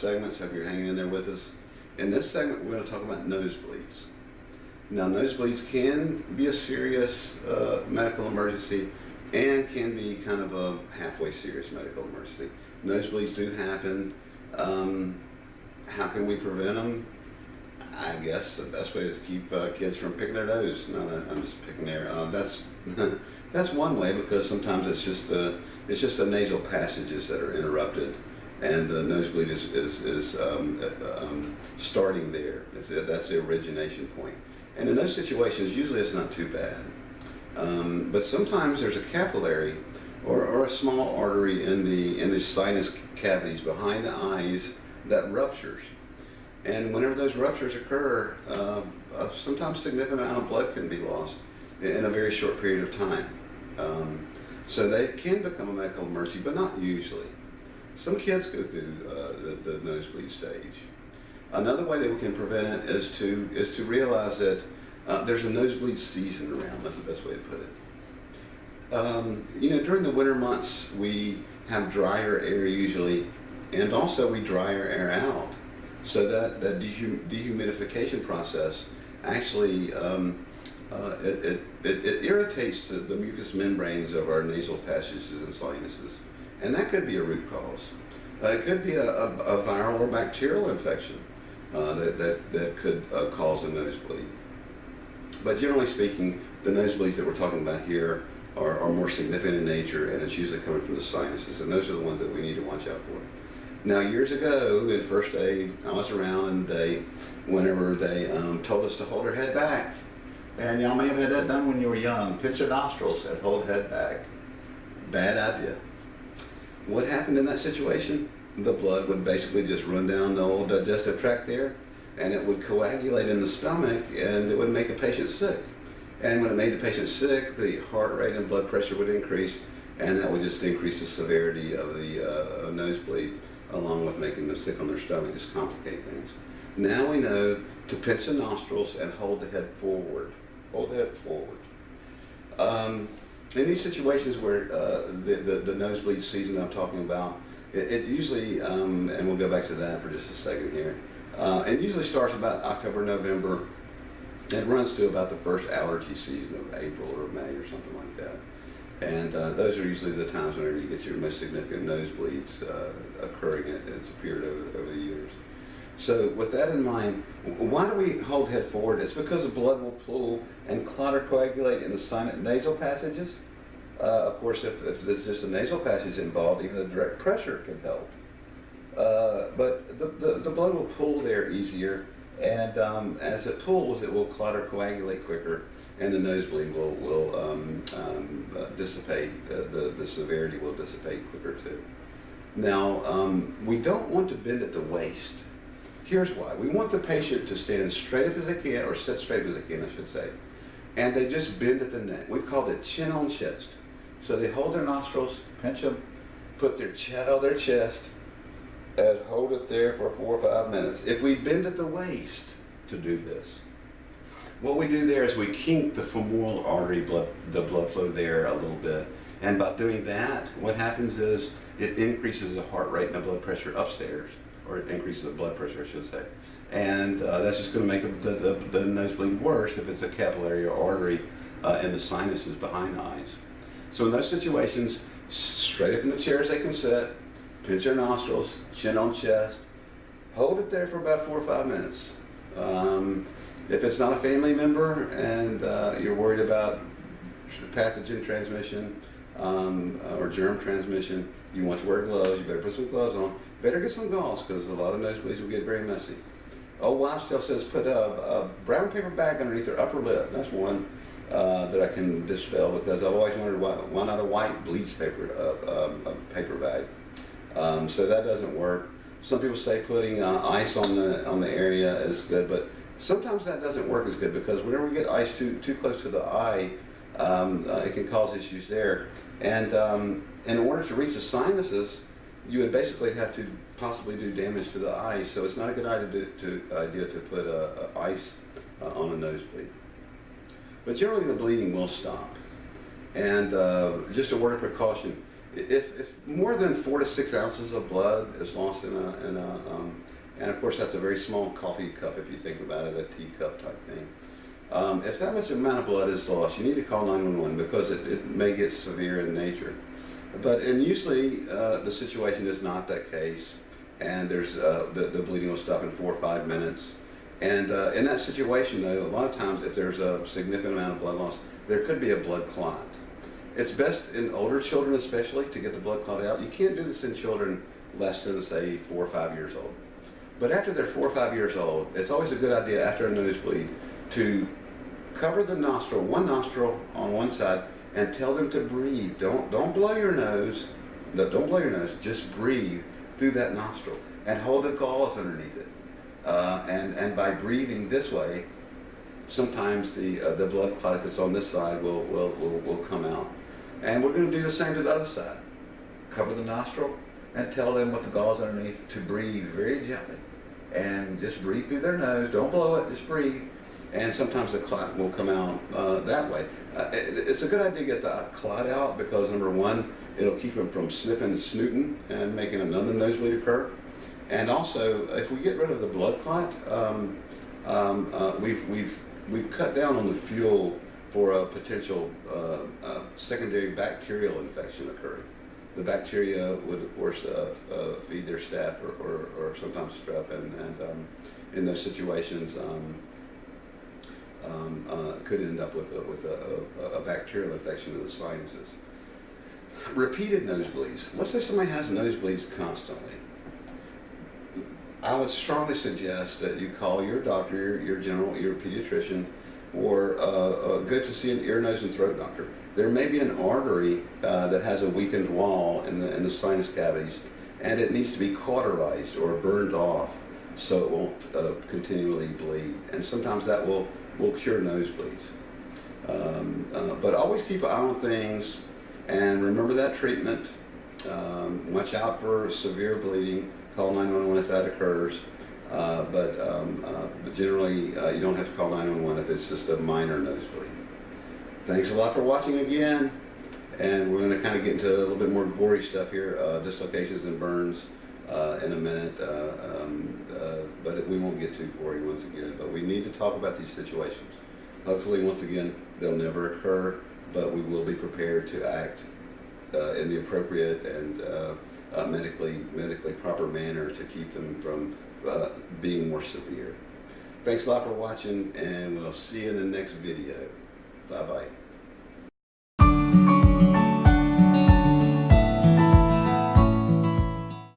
segments. Hope you're hanging in there with us. In this segment, we're going to talk about nosebleeds. Now, nosebleeds can be a serious medical emergency and can be kind of a halfway serious medical emergency. Nosebleeds do happen. How can we prevent them? I guess the best way is to keep kids from picking their nose. No, I'm just picking their. That's one way, because sometimes it's just the nasal passages that are interrupted, and the nosebleed is starting there. That's the origination point. And in those situations, usually it's not too bad. But sometimes there's a capillary or a small artery in the sinus cavities behind the eyes that ruptures. And whenever those ruptures occur, sometimes a significant amount of blood can be lost in a very short period of time. So they can become a medical emergency, but not usually. Some kids go through the nosebleed stage. Another way that we can prevent it is to realize that there's a nosebleed season around. That's the best way to put it. During the winter months, we have drier air usually, and also we dry our air out. So that dehumidification process actually it irritates the mucous membranes of our nasal passages and sinuses, and that could be a root cause. It could be a viral or bacterial infection that could cause a nosebleed. But generally speaking, the nosebleeds that we're talking about here are more significant in nature, and it's usually coming from the sinuses, and those are the ones that we need to watch out for. Now, years ago in first aid, I was around, and whenever they told us to hold our head back, and y'all may have had that done when you were young, pinch your nostrils and hold head back. Bad idea. What happened in that situation? The blood would basically just run down the old digestive tract there, and it would coagulate in the stomach, and it would make a patient sick. And when it made the patient sick, the heart rate and blood pressure would increase, and that would just increase the severity of the nosebleed, along with making them sick on their stomach, just complicate things. Now we know to pinch the nostrils and hold the head forward. Hold the head forward. In these situations where the nosebleed season I'm talking about, it usually, and we'll go back to that for just a second here, it usually starts about October, November. It runs to about the first allergy season of April or May or something like that. And those are usually the times whenever you get your most significant nosebleeds occurring. It's appeared over the years. So with that in mind, why do we hold head forward? It's because the blood will pool and clot or coagulate in the nasal passages. Of course, if there's just a nasal passage involved, even the direct pressure can help. But the blood will pool there easier, and as it pools, it will clot or coagulate quicker, and the nosebleed will dissipate. The severity will dissipate quicker too. Now, we don't want to bend at the waist. Here's why. We want the patient to stand straight up as they can, or sit straight as they can, I should say. And they just bend at the neck. We call it chin on chest. So they hold their nostrils, pinch them, put their chin on their chest, and hold it there for 4 or 5 minutes. If we bend at the waist to do this, what we do there is we kink the femoral artery, the blood flow there a little bit. And by doing that, what happens is it increases the heart rate and the blood pressure upstairs, or it increases the blood pressure, I should say. And that's just going to make the nosebleed worse if it's a capillary or artery in the sinuses behind the eyes. So in those situations, straight up in the chair as they can sit, pinch their nostrils, chin on chest, hold it there for about 4 or 5 minutes. If it's not a family member and you're worried about pathogen transmission or germ transmission, you want to wear gloves, you better put some gloves on. Better get some gauze, because a lot of nosebleeds will get very messy. Old wives' tale says put a brown paper bag underneath their upper lip. That's one that I can dispel, because I've always wondered why not a white bleach paper bag. So that doesn't work. Some people say putting ice on the area is good, but sometimes that doesn't work as good, because whenever we get ice too close to the eye, it can cause issues there. And in order to reach the sinuses, you would basically have to possibly do damage to the eye. So it's not a good idea to put ice on a nosebleed. But generally the bleeding will stop. And just a word of precaution, if more than 4 to 6 ounces of blood is lost and of course that's a very small coffee cup if you think about it, a teacup type thing. If that much amount of blood is lost, you need to call 911 because it may get severe in nature. And usually the situation is not that case, and there's the bleeding will stop in 4 or 5 minutes. And in that situation, though, a lot of times if there's a significant amount of blood loss, there could be a blood clot. It's best in older children especially to get the blood clot out. You can't do this in children less than, say, 4 or 5 years old. But after they're 4 or 5 years old, it's always a good idea after a nosebleed to cover the nostril, one nostril on one side, and tell them to breathe. Don't blow your nose. No, don't blow your nose. Just breathe through that nostril and hold the gauze underneath it. And by breathing this way, sometimes the blood clot that's on this side will come out. And we're going to do the same to the other side. Cover the nostril and tell them with the gauze underneath to breathe very gently. And just breathe through their nose. Don't blow it, just breathe. And sometimes the clot will come out that way. It's a good idea to get the clot out because, number one, it'll keep them from sniffing and snooting and making another nosebleed occur. And also, if we get rid of the blood clot, we've cut down on the fuel for a potential secondary bacterial infection occurring. The bacteria would, of course, feed their staph or sometimes strep, and in those situations could end up with a bacterial infection of the sinuses. Repeated nosebleeds. Let's say somebody has nosebleeds constantly. I would strongly suggest that you call your doctor, your general ear pediatrician, or go to see an ear, nose, and throat doctor. There may be an artery that has a weakened wall in the sinus cavities, and it needs to be cauterized or burned off so it won't continually bleed. And sometimes that will cure nosebleeds. But always keep an eye on things, and remember that treatment. Watch out for severe bleeding. Call 911 if that occurs. But generally, you don't have to call 911 if it's just a minor nosebleed. Thanks a lot for watching again. And we're going to kind of get into a little bit more gory stuff here, dislocations and burns in a minute. But we won't get too gory once again. But we need to talk about these situations. Hopefully, once again, they'll never occur, but we will be prepared to act in the appropriate and medically proper manner to keep them from being more severe. Thanks a lot for watching, and we'll see you in the next video. Bye-bye.